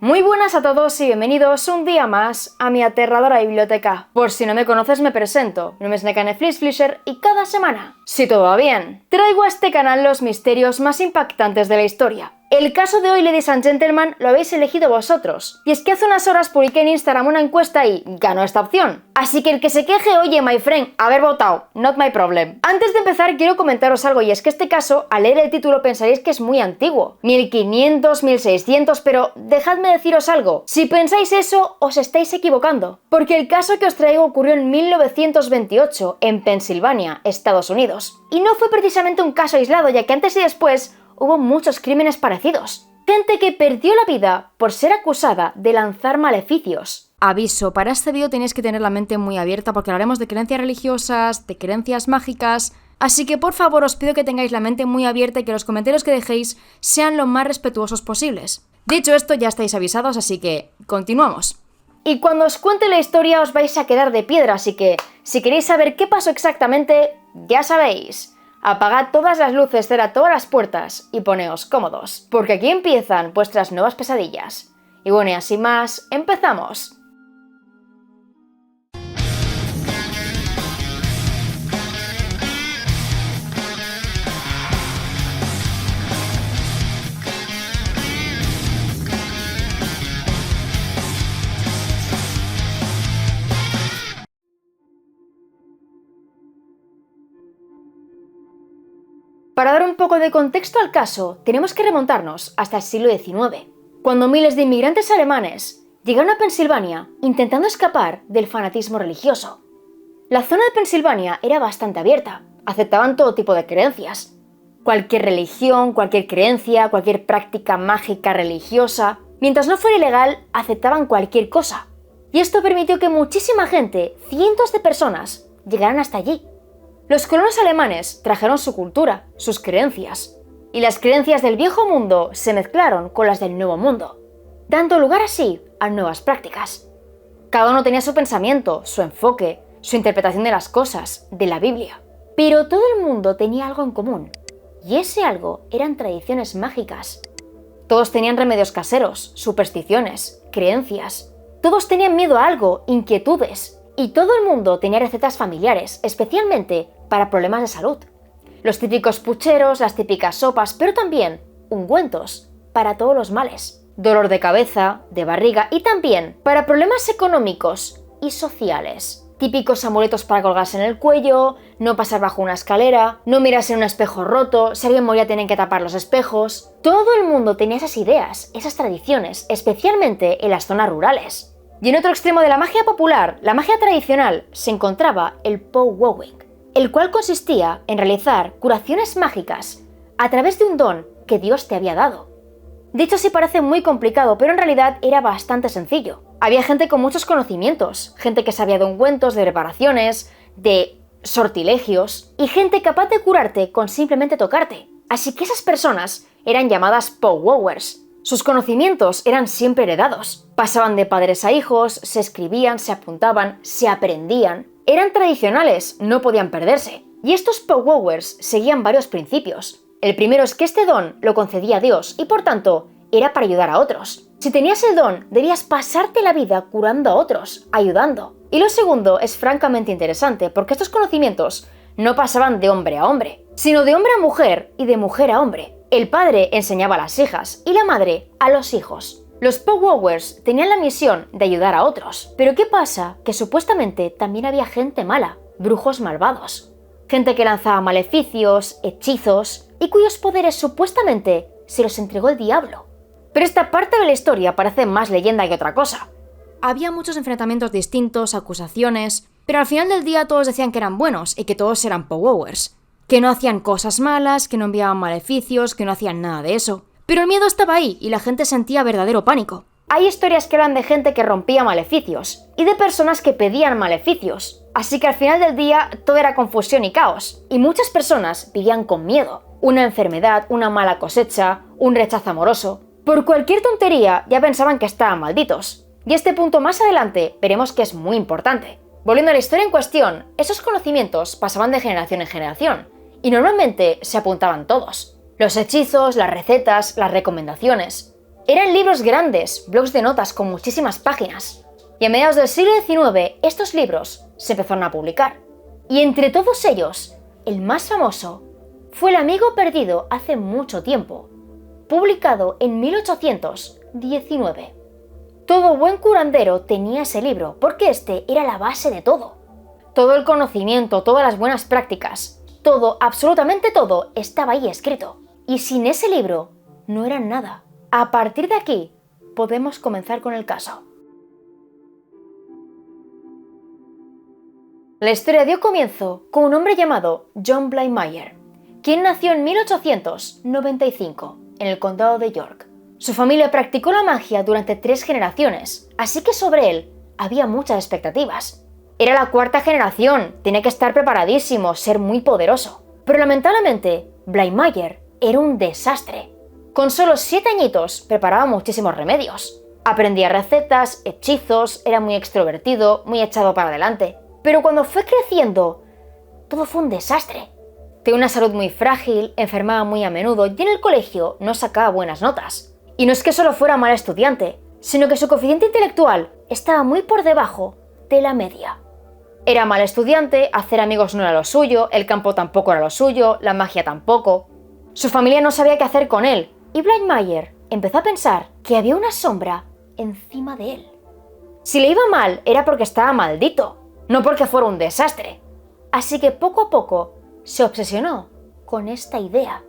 Muy buenas a todos y bienvenidos un día más a mi aterradora biblioteca. Por si no me conoces me presento, mi nombre es Nekane Flisher y cada semana, si todo va bien, traigo a este canal los misterios más impactantes de la historia. El caso de hoy, ladies and gentlemen, lo habéis elegido vosotros. Y es que hace unas horas publiqué en Instagram una encuesta y ganó esta opción. Así que el que se queje, oye, my friend, haber votado, not my problem. Antes de empezar, quiero comentaros algo, y es que este caso, al leer el título pensaréis que es muy antiguo. 1500, 1600, pero dejadme deciros algo. Si pensáis eso, os estáis equivocando. Porque el caso que os traigo ocurrió en 1928, en Pensilvania, Estados Unidos. Y no fue precisamente un caso aislado, ya que antes y después hubo muchos crímenes parecidos. Gente que perdió la vida por ser acusada de lanzar maleficios. Aviso, para este vídeo tenéis que tener la mente muy abierta porque hablaremos de creencias religiosas, de creencias mágicas, así que por favor os pido que tengáis la mente muy abierta y que los comentarios que dejéis sean lo más respetuosos posibles. Dicho esto, ya estáis avisados, así que continuamos. Y cuando os cuente la historia os vais a quedar de piedra, así que si queréis saber qué pasó exactamente, ya sabéis. Apagad todas las luces, cerrad todas las puertas y poneos cómodos, porque aquí empiezan vuestras nuevas pesadillas. Y bueno, y así más, empezamos. Para dar un poco de contexto al caso, tenemos que remontarnos hasta el siglo XIX, cuando miles de inmigrantes alemanes llegaron a Pensilvania intentando escapar del fanatismo religioso. La zona de Pensilvania era bastante abierta, aceptaban todo tipo de creencias. Cualquier religión, cualquier creencia, cualquier práctica mágica religiosa, mientras no fuera ilegal, aceptaban cualquier cosa. Y esto permitió que muchísima gente, cientos de personas, llegaran hasta allí. Los colonos alemanes trajeron su cultura, sus creencias, y las creencias del viejo mundo se mezclaron con las del nuevo mundo, dando lugar así a nuevas prácticas. Cada uno tenía su pensamiento, su enfoque, su interpretación de las cosas, de la Biblia. Pero todo el mundo tenía algo en común, y ese algo eran tradiciones mágicas. Todos tenían remedios caseros, supersticiones, creencias. Todos tenían miedo a algo, inquietudes. Y todo el mundo tenía recetas familiares, especialmente para problemas de salud. Los típicos pucheros, las típicas sopas, pero también ungüentos para todos los males. Dolor de cabeza, de barriga y también para problemas económicos y sociales. Típicos amuletos para colgarse en el cuello, no pasar bajo una escalera, no mirarse en un espejo roto, si alguien moría tienen que tapar los espejos. Todo el mundo tenía esas ideas, esas tradiciones, especialmente en las zonas rurales. Y en otro extremo de la magia popular, la magia tradicional, se encontraba el powwowing, el cual consistía en realizar curaciones mágicas a través de un don que Dios te había dado. Dicho así parece muy complicado, pero en realidad era bastante sencillo. Había gente con muchos conocimientos, gente que sabía de ungüentos, de preparaciones, de sortilegios, y gente capaz de curarte con simplemente tocarte. Así que esas personas eran llamadas powwowers. Sus conocimientos eran siempre heredados. Pasaban de padres a hijos, se escribían, se apuntaban, se aprendían. Eran tradicionales, no podían perderse. Y estos powwowers seguían varios principios. El primero es que este don lo concedía Dios y por tanto era para ayudar a otros. Si tenías el don, debías pasarte la vida curando a otros, ayudando. Y lo segundo es francamente interesante porque estos conocimientos no pasaban de hombre a hombre, sino de hombre a mujer y de mujer a hombre. El padre enseñaba a las hijas y la madre a los hijos. Los powwowers tenían la misión de ayudar a otros. Pero ¿qué pasa? Que supuestamente también había gente mala, brujos malvados. Gente que lanzaba maleficios, hechizos y cuyos poderes supuestamente se los entregó el diablo. Pero esta parte de la historia parece más leyenda que otra cosa. Había muchos enfrentamientos distintos, acusaciones, pero al final del día todos decían que eran buenos y que todos eran powwowers. Que no hacían cosas malas, que no enviaban maleficios, que no hacían nada de eso. Pero el miedo estaba ahí y la gente sentía verdadero pánico. Hay historias que hablan de gente que rompía maleficios y de personas que pedían maleficios. Así que al final del día todo era confusión y caos. Y muchas personas vivían con miedo. Una enfermedad, una mala cosecha, un rechazo amoroso. Por cualquier tontería ya pensaban que estaban malditos. Y este punto más adelante veremos que es muy importante. Volviendo a la historia en cuestión, esos conocimientos pasaban de generación en generación. Y normalmente se apuntaban todos. Los hechizos, las recetas, las recomendaciones. Eran libros grandes, blocs de notas con muchísimas páginas. Y a mediados del siglo XIX estos libros se empezaron a publicar. Y entre todos ellos, el más famoso fue El amigo perdido hace mucho tiempo, publicado en 1819. Todo buen curandero tenía ese libro porque este era la base de todo. Todo el conocimiento, todas las buenas prácticas, todo, absolutamente todo, estaba ahí escrito. Y sin ese libro no eran nada. A partir de aquí podemos comenzar con el caso. La historia dio comienzo con un hombre llamado John Blymayer, quien nació en 1895 en el condado de York. Su familia practicó la magia durante 3 generaciones, así que sobre él había muchas expectativas. Era la 4ª generación, tenía que estar preparadísimo, ser muy poderoso. Pero lamentablemente, Blymayer era un desastre. Con solo 7 añitos preparaba muchísimos remedios. Aprendía recetas, hechizos, era muy extrovertido, muy echado para adelante. Pero cuando fue creciendo, todo fue un desastre. Tenía una salud muy frágil, enfermaba muy a menudo y en el colegio no sacaba buenas notas. Y no es que solo fuera mal estudiante, sino que su coeficiente intelectual estaba muy por debajo de la media. Era mal estudiante, hacer amigos no era lo suyo, el campo tampoco era lo suyo, la magia tampoco. Su familia no sabía qué hacer con él y Blymayer empezó a pensar que había una sombra encima de él. Si le iba mal era porque estaba maldito, no porque fuera un desastre. Así que poco a poco se obsesionó con esta idea.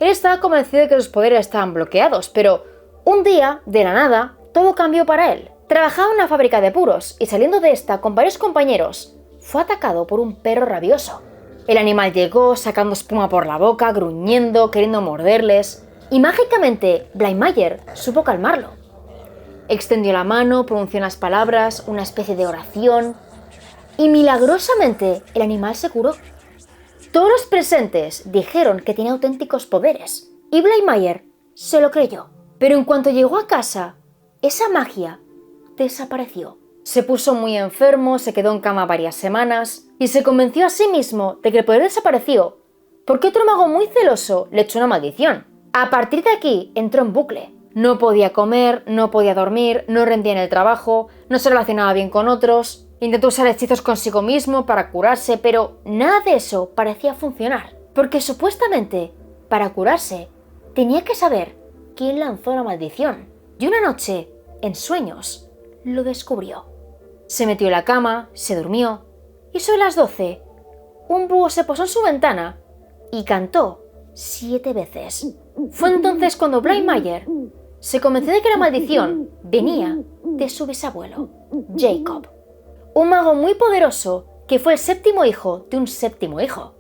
Él estaba convencido de que sus poderes estaban bloqueados, pero un día, de la nada, todo cambió para él. Trabajaba en una fábrica de puros y saliendo de esta con varios compañeros, fue atacado por un perro rabioso. El animal llegó sacando espuma por la boca, gruñendo, queriendo morderles, y mágicamente Blymayer supo calmarlo. Extendió la mano, pronunció unas palabras, una especie de oración, y milagrosamente el animal se curó. Todos los presentes dijeron que tenía auténticos poderes, y Blymayer se lo creyó. Pero en cuanto llegó a casa, esa magia desapareció. Se puso muy enfermo, se quedó en cama varias semanas, y se convenció a sí mismo de que el poder desapareció, porque otro mago muy celoso le echó una maldición. A partir de aquí entró en bucle. No podía comer, no podía dormir, no rendía en el trabajo, no se relacionaba bien con otros. Intentó usar hechizos consigo mismo para curarse, pero nada de eso parecía funcionar, porque supuestamente, para curarse, tenía que saber quién lanzó la maldición. Y una noche, en sueños, lo descubrió. Se metió en la cama, se durmió, y sobre las 12, un búho se posó en su ventana y cantó 7 veces. Fue entonces cuando Blymayer se convenció de que la maldición venía de su bisabuelo, Jacob. Un mago muy poderoso que fue el 7º hijo de un 7º hijo.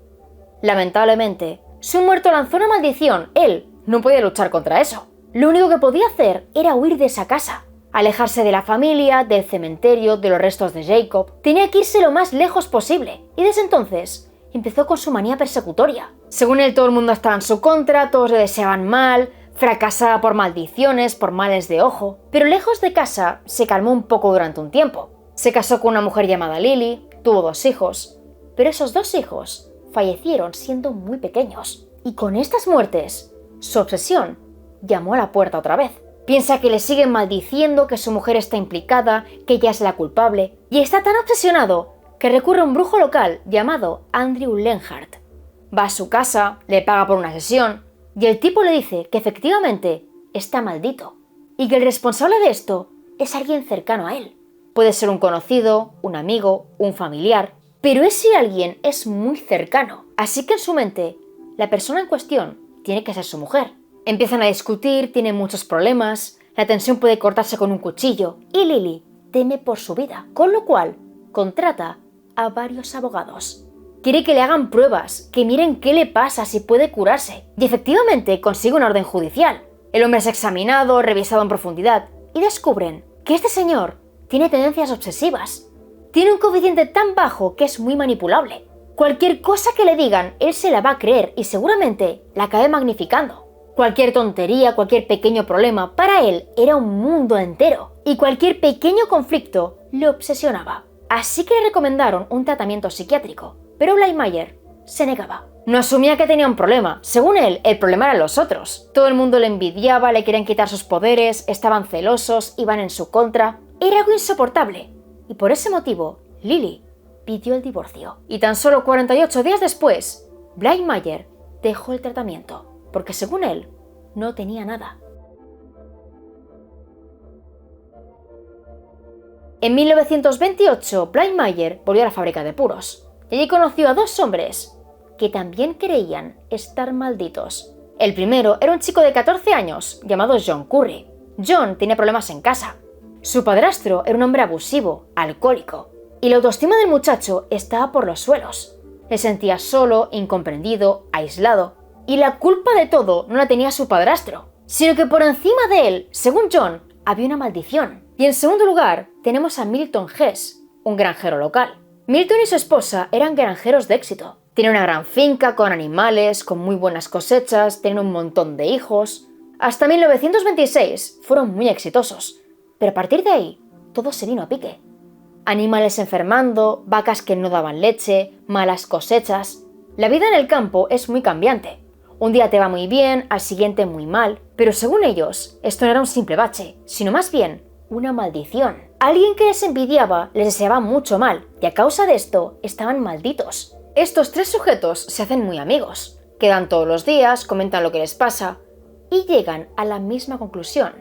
Lamentablemente, su muerto lanzó una maldición, él no podía luchar contra eso. Lo único que podía hacer era huir de esa casa, alejarse de la familia, del cementerio, de los restos de Jacob. Tenía que irse lo más lejos posible, y desde entonces empezó con su manía persecutoria. Según él, todo el mundo estaba en su contra, todos le deseaban mal, fracasaba por maldiciones, por males de ojo. Pero lejos de casa se calmó un poco durante un tiempo. Se casó con una mujer llamada Lily, tuvo 2 hijos, pero esos 2 hijos fallecieron siendo muy pequeños. Y con estas muertes, su obsesión llamó a la puerta otra vez. Piensa que le siguen maldiciendo, que su mujer está implicada, que ella es la culpable, y está tan obsesionado que recurre a un brujo local llamado Andrew Lenhart. Va a su casa, le paga por una sesión, y el tipo le dice que efectivamente está maldito, y que el responsable de esto es alguien cercano a él. Puede ser un conocido, un amigo, un familiar, pero ese alguien es muy cercano, así que en su mente, la persona en cuestión tiene que ser su mujer. Empiezan a discutir, tienen muchos problemas, la tensión puede cortarse con un cuchillo, y Lily teme por su vida, con lo cual contrata a varios abogados. Quiere que le hagan pruebas, que miren qué le pasa, si puede curarse, y efectivamente consigue una orden judicial. El hombre es examinado, revisado en profundidad, y descubren que este señor tiene tendencias obsesivas. Tiene un coeficiente tan bajo que es muy manipulable. Cualquier cosa que le digan, él se la va a creer y seguramente la acabe magnificando. Cualquier tontería, cualquier pequeño problema, para él era un mundo entero. Y cualquier pequeño conflicto le obsesionaba. Así que le recomendaron un tratamiento psiquiátrico, pero Blymayer se negaba. No asumía que tenía un problema. Según él, el problema eran los otros. Todo el mundo le envidiaba, le querían quitar sus poderes, estaban celosos, iban en su contra. Era algo insoportable. Y por ese motivo, Lily pidió el divorcio. Y tan solo 48 días después, Blind Mayer dejó el tratamiento, porque según él, no tenía nada. En 1928, Blind Mayer volvió a la fábrica de puros. Y allí conoció a dos hombres que también creían estar malditos. El primero era un chico de 14 años llamado John Curry. John tenía problemas en casa. Su padrastro era un hombre abusivo, alcohólico, y la autoestima del muchacho estaba por los suelos. Se sentía solo, incomprendido, aislado, y la culpa de todo no la tenía su padrastro, sino que por encima de él, según John, había una maldición. Y en segundo lugar, tenemos a Milton Hess, un granjero local. Milton y su esposa eran granjeros de éxito. Tenían una gran finca con animales, con muy buenas cosechas, tenían un montón de hijos. Hasta 1926 fueron muy exitosos, pero a partir de ahí todo se vino a pique. Animales enfermando, vacas que no daban leche, malas cosechas. La vida en el campo es muy cambiante. Un día te va muy bien, al siguiente muy mal, pero según ellos, esto no era un simple bache, sino más bien una maldición. Alguien que les envidiaba les deseaba mucho mal, y a causa de esto estaban malditos. Estos tres sujetos se hacen muy amigos, quedan todos los días, comentan lo que les pasa, y llegan a la misma conclusión.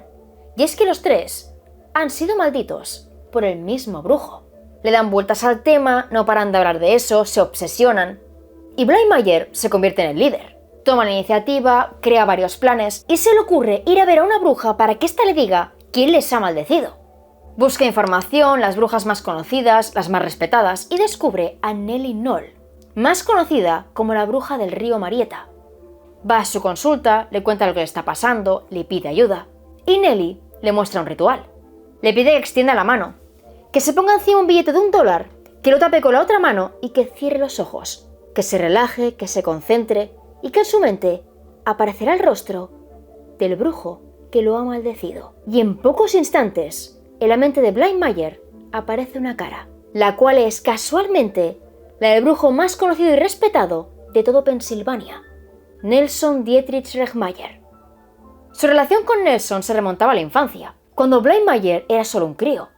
Y es que los tres han sido malditos por el mismo brujo. Le dan vueltas al tema, no paran de hablar de eso, se obsesionan. Y Blind Mayer se convierte en el líder. Toma la iniciativa, crea varios planes y se le ocurre ir a ver a una bruja para que ésta le diga quién les ha maldecido. Busca información, las brujas más conocidas, las más respetadas, y descubre a Nellie Knoll, más conocida como la bruja del río Marieta. Va a su consulta, le cuenta lo que le está pasando, le pide ayuda, y Nellie le muestra un ritual. Le pide que extienda la mano, que se ponga encima un billete de $1, que lo tape con la otra mano y que cierre los ojos, que se relaje, que se concentre y que en su mente aparecerá el rostro del brujo que lo ha maldecido. Y en pocos instantes, en la mente de Blind Mayer aparece una cara, la cual es casualmente la del brujo más conocido y respetado de todo Pensilvania, Nelson Dietrich Regmayer. Su relación con Nelson se remontaba a la infancia, cuando Blind Mayer era solo un crío.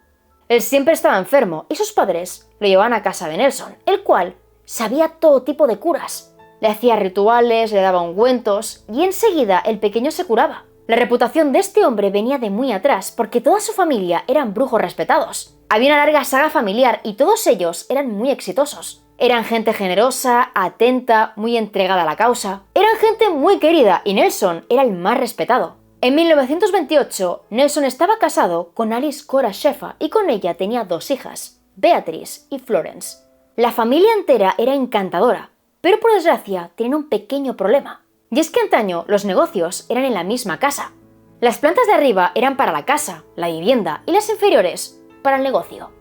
Él siempre estaba enfermo y sus padres lo llevaban a casa de Nelson, el cual sabía todo tipo de curas. Le hacía rituales, le daba ungüentos y enseguida el pequeño se curaba. La reputación de este hombre venía de muy atrás porque toda su familia eran brujos respetados. Había una larga saga familiar y todos ellos eran muy exitosos. Eran gente generosa, atenta, muy entregada a la causa. Eran gente muy querida y Nelson era el más respetado. En 1928, Nelson estaba casado con Alice Cora Sheffa y con ella tenía dos hijas, Beatrice y Florence. La familia entera era encantadora, pero por desgracia tenían un pequeño problema. Y es que antaño los negocios eran en la misma casa. Las plantas de arriba eran para la casa, la vivienda, y las inferiores para el negocio.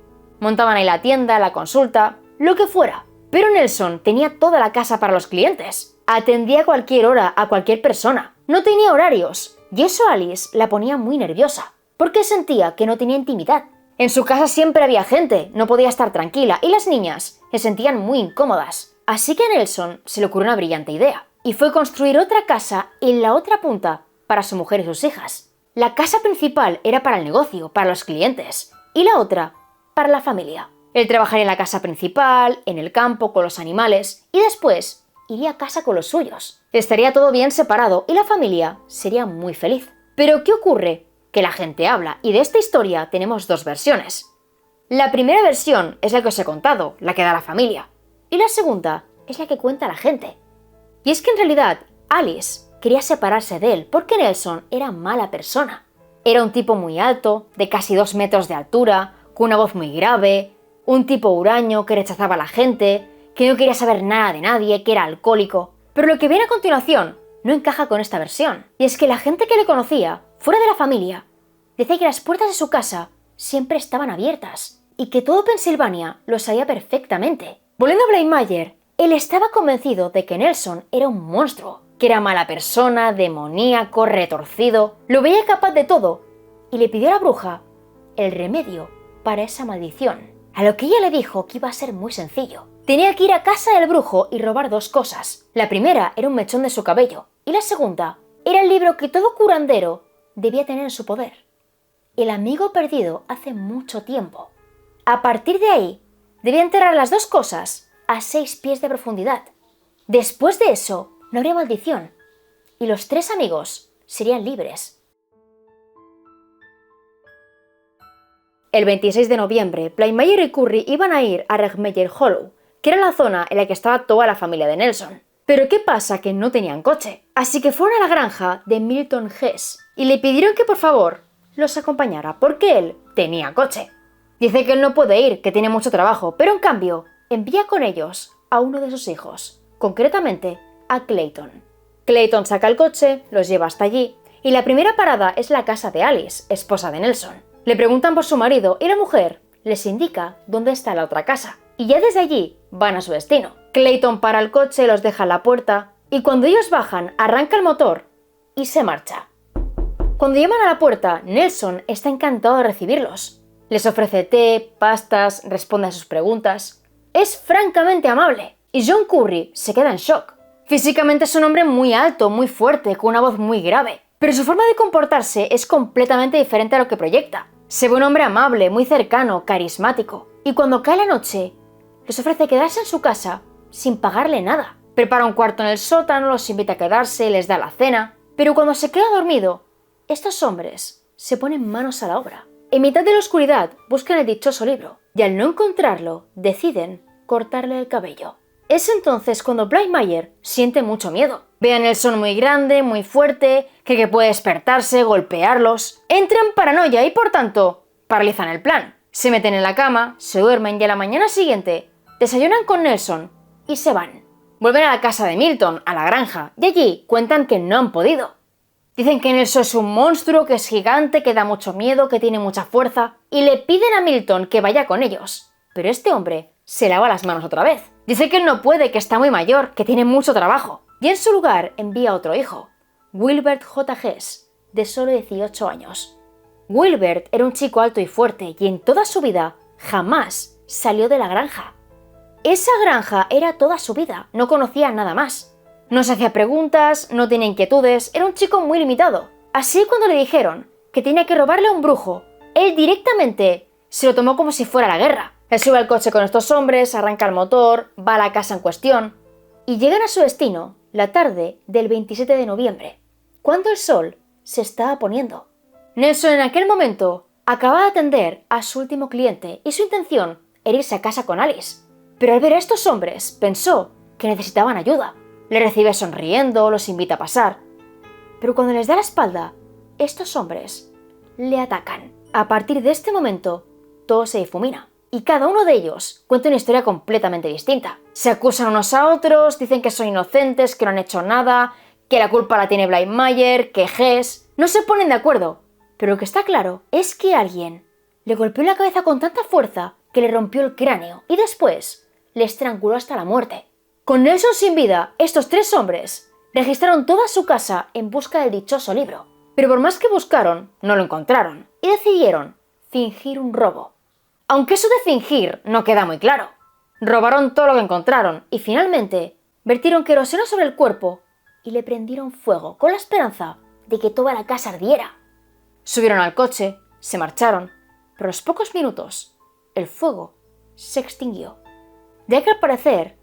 Montaban ahí la tienda, la consulta, lo que fuera. Pero Nelson tenía toda la casa para los clientes. Atendía a cualquier hora a cualquier persona. No tenía horarios. Y eso a Alice la ponía muy nerviosa, porque sentía que no tenía intimidad. En su casa siempre había gente, no podía estar tranquila, y las niñas se sentían muy incómodas. Así que a Nelson se le ocurrió una brillante idea, y fue construir otra casa en la otra punta para su mujer y sus hijas. La casa principal era para el negocio, para los clientes, y la otra para la familia. Él trabajaría en la casa principal, en el campo, con los animales, y después iría a casa con los suyos. Estaría todo bien separado y la familia sería muy feliz. Pero ¿qué ocurre? Que la gente habla, y de esta historia tenemos dos versiones. La primera versión es la que os he contado, la que da la familia, y la segunda es la que cuenta la gente. Y es que en realidad Alice quería separarse de él porque Nelson era mala persona. Era un tipo muy alto, de casi 2 metros de altura, con una voz muy grave, un tipo huraño que rechazaba a la gente, que no quería saber nada de nadie, que era alcohólico. Pero lo que viene a continuación no encaja con esta versión. Y es que la gente que le conocía, fuera de la familia, decía que las puertas de su casa siempre estaban abiertas y que todo Pensilvania lo sabía perfectamente. Volviendo a Blind Mayer, él estaba convencido de que Nelson era un monstruo, que era mala persona, demoníaco, retorcido, lo veía capaz de todo y le pidió a la bruja el remedio para esa maldición. A lo que ella le dijo que iba a ser muy sencillo. Tenía que ir a casa del brujo y robar 2 cosas. La primera era un mechón de su cabello y la segunda era el libro que todo curandero debía tener en su poder. El amigo perdido hace mucho tiempo. A partir de ahí, debía enterrar las 2 cosas a 6 pies de profundidad. Después de eso, no habría maldición y los 3 amigos serían libres. El 26 de noviembre, Blightmire y Curry iban a ir a Regmeyer Hollow, que era la zona en la que estaba toda la familia de Nelson. Pero ¿qué pasa? Que no tenían coche. Así que fueron a la granja de Milton Hess y le pidieron que por favor los acompañara porque él tenía coche. Dice que él no puede ir, que tiene mucho trabajo, pero en cambio envía con ellos a uno de sus hijos, concretamente a Clayton. Clayton saca el coche, los lleva hasta allí y la primera parada es la casa de Alice, esposa de Nelson. Le preguntan por su marido y la mujer les indica dónde está la otra casa. Y ya desde allí van a su destino. Clayton para el coche, los deja en la puerta y cuando ellos bajan arranca el motor y se marcha. Cuando llaman a la puerta, Nelson está encantado de recibirlos. Les ofrece té, pastas, responde a sus preguntas. Es francamente amable y John Curry se queda en shock. Físicamente es un hombre muy alto, muy fuerte, con una voz muy grave, pero su forma de comportarse es completamente diferente a lo que proyecta. Se ve un hombre amable, muy cercano, carismático, y cuando cae la noche, les ofrece quedarse en su casa sin pagarle nada. Prepara un cuarto en el sótano, los invita a quedarse, les da la cena, pero cuando se queda dormido, estos hombres se ponen manos a la obra. En mitad de la oscuridad buscan el dichoso libro, y al no encontrarlo, deciden cortarle el cabello. Es entonces cuando Blightmire siente mucho miedo. Ve a Nelson muy grande, muy fuerte, cree que puede despertarse, golpearlos. Entra en paranoia y por tanto, paralizan el plan. Se meten en la cama, se duermen y a la mañana siguiente desayunan con Nelson y se van. Vuelven a la casa de Milton, a la granja, y allí cuentan que no han podido. Dicen que Nelson es un monstruo, que es gigante, que da mucho miedo, que tiene mucha fuerza, y le piden a Milton que vaya con ellos. Pero este hombre se lava las manos otra vez. Dice que él no puede, que está muy mayor, que tiene mucho trabajo. Y en su lugar envía a otro hijo, Wilbert J. Hess, de solo 18 años. Wilbert era un chico alto y fuerte y en toda su vida jamás salió de la granja. Esa granja era toda su vida, no conocía nada más. No se hacía preguntas, no tenía inquietudes, era un chico muy limitado. Así cuando le dijeron que tenía que robarle a un brujo, él directamente se lo tomó como si fuera la guerra. Él sube al coche con estos hombres, arranca el motor, va a la casa en cuestión y llegan a su destino la tarde del 27 de noviembre, cuando el sol se estaba poniendo. Nelson en aquel momento acababa de atender a su último cliente y su intención era irse a casa con Alice. Pero al ver a estos hombres pensó que necesitaban ayuda. Le recibe sonriendo, los invita a pasar. Pero cuando les da la espalda, estos hombres le atacan. A partir de este momento, todo se difumina. Y cada uno de ellos cuenta una historia completamente distinta. Se acusan unos a otros, dicen que son inocentes, que no han hecho nada, que la culpa la tiene Blightmire, que Hess. No se ponen de acuerdo, pero lo que está claro es que alguien le golpeó la cabeza con tanta fuerza que le rompió el cráneo y después le estranguló hasta la muerte. Con Nelson sin vida, estos 3 hombres registraron toda su casa en busca del dichoso libro. Pero por más que buscaron, no lo encontraron y decidieron fingir un robo. Aunque eso de fingir no queda muy claro. Robaron todo lo que encontraron y finalmente vertieron queroseno sobre el cuerpo y le prendieron fuego con la esperanza de que toda la casa ardiera. Subieron al coche, se marcharon, pero a los pocos minutos el fuego se extinguió. Ya que al parecer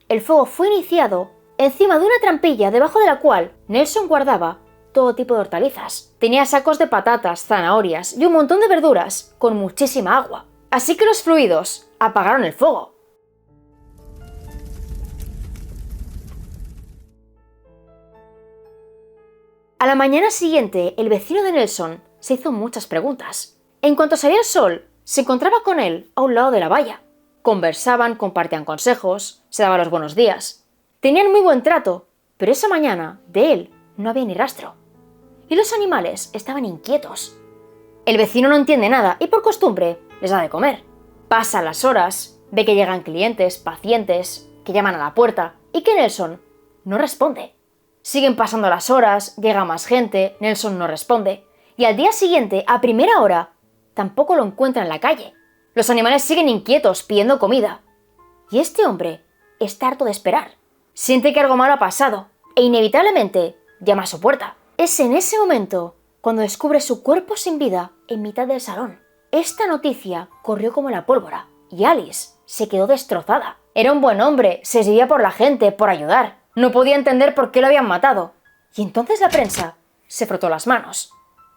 el fuego fue iniciado encima de una trampilla debajo de la cual Nelson guardaba todo tipo de hortalizas. Tenía sacos de patatas, zanahorias y un montón de verduras con muchísima agua. Así que los fluidos apagaron el fuego. A la mañana siguiente, el vecino de Nelson se hizo muchas preguntas. En cuanto salía el sol, se encontraba con él a un lado de la valla. Conversaban, compartían consejos, se daban los buenos días. Tenían muy buen trato, pero esa mañana de él no había ni rastro. Y los animales estaban inquietos. El vecino no entiende nada y por costumbre les da de comer. Pasan las horas, ve que llegan clientes, pacientes, que llaman a la puerta y que Nelson no responde. Siguen pasando las horas, llega más gente, Nelson no responde y al día siguiente, a primera hora, tampoco lo encuentran en la calle. Los animales siguen inquietos pidiendo comida. y este hombre está harto de esperar. Siente que algo malo ha pasado e inevitablemente llama a su puerta. Es en ese momento cuando descubre su cuerpo sin vida en mitad del salón. Esta noticia corrió como la pólvora y Alice se quedó destrozada. Era un buen hombre, se exhibía por la gente, por ayudar. No podía entender por qué lo habían matado. Y entonces la prensa se frotó las manos.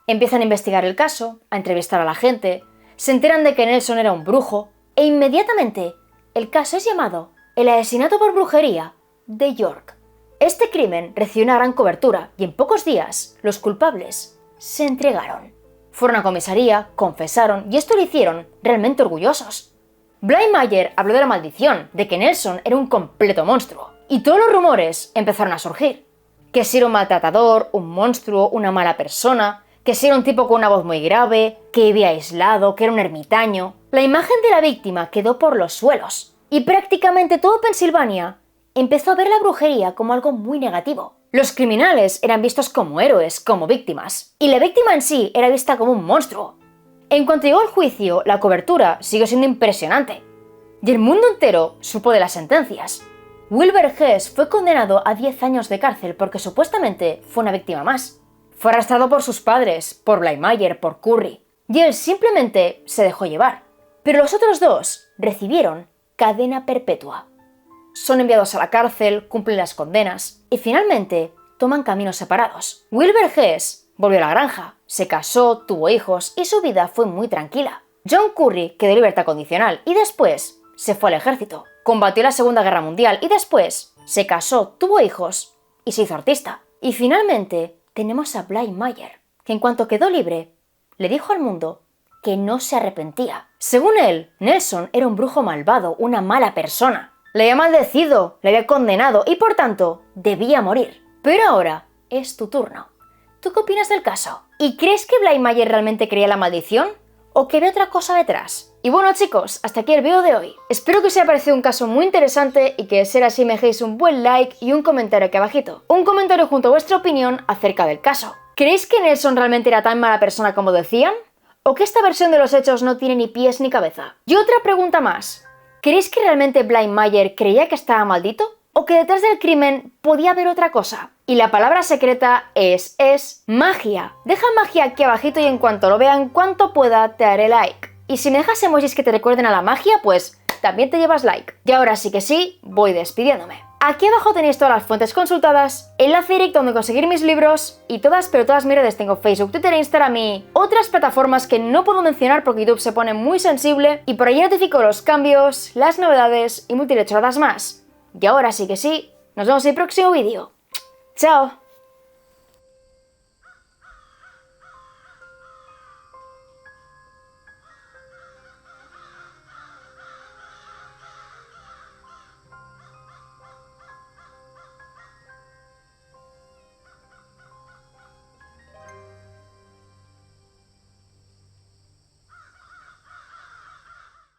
Empiezan a investigar el caso, a entrevistar a la gente, se enteran de que Nelson era un brujo e inmediatamente el caso es llamado el asesinato por brujería de York. Este crimen recibió una gran cobertura y en pocos días los culpables se entregaron. Fueron a comisaría, confesaron y esto lo hicieron realmente orgullosos. Bly Manor habló de la maldición, de que Nelson era un completo monstruo. Y todos los rumores empezaron a surgir. Que si era un maltratador, un monstruo, una mala persona, que si era un tipo con una voz muy grave, que vivía aislado, que era un ermitaño. La imagen de la víctima quedó por los suelos. Y prácticamente todo Pensilvania empezó a ver la brujería como algo muy negativo. Los criminales eran vistos como héroes, como víctimas. Y la víctima en sí era vista como un monstruo. En cuanto llegó el juicio, la cobertura siguió siendo impresionante. Y el mundo entero supo de las sentencias. Wilbur Hess fue condenado a 10 años de cárcel porque supuestamente fue una víctima más. Fue arrestado por sus padres, por Bly Manor, por Curry. Y él simplemente se dejó llevar. Pero los otros dos recibieron cadena perpetua. Son enviados a la cárcel, cumplen las condenas y finalmente toman caminos separados. Wilbur Hess volvió a la granja, se casó, tuvo hijos y su vida fue muy tranquila. John Curry quedó en libertad condicional y después se fue al ejército. Combatió la Segunda Guerra Mundial y después se casó, tuvo hijos y se hizo artista. Y finalmente tenemos a Bly Manor, que en cuanto quedó libre, le dijo al mundo que no se arrepentía. Según él, Nelson era un brujo malvado, una mala persona. Le había maldecido, le había condenado y por tanto debía morir. Pero ahora es tu turno. ¿Tú qué opinas del caso? ¿Y crees que Bly Manor realmente creía la maldición? ¿O que ve otra cosa detrás? Y bueno chicos, hasta aquí el vídeo de hoy. Espero que os haya parecido un caso muy interesante y que de ser así me dejéis un buen like y un comentario aquí abajito. Un comentario junto a vuestra opinión acerca del caso. ¿Creéis que Nelson realmente era tan mala persona como decían? ¿O que esta versión de los hechos no tiene ni pies ni cabeza? Y otra pregunta más. ¿Creéis que realmente Bly Manor creía que estaba maldito? ¿O que detrás del crimen podía haber otra cosa? Y la palabra secreta es magia. Deja magia aquí abajito y en cuanto lo vean, cuanto pueda, te haré like. Y si me dejas emojis que te recuerden a la magia, pues también te llevas like. Y ahora sí que sí, voy despidiéndome. Aquí abajo tenéis todas las fuentes consultadas, enlace directo donde conseguir mis libros y todas, pero todas mis redes. Tengo Facebook, Twitter e Instagram y otras plataformas que no puedo mencionar porque YouTube se pone muy sensible y por allí notifico los cambios, las novedades y multilechoradas más. Y ahora sí que sí, nos vemos en el próximo vídeo. ¡Chao!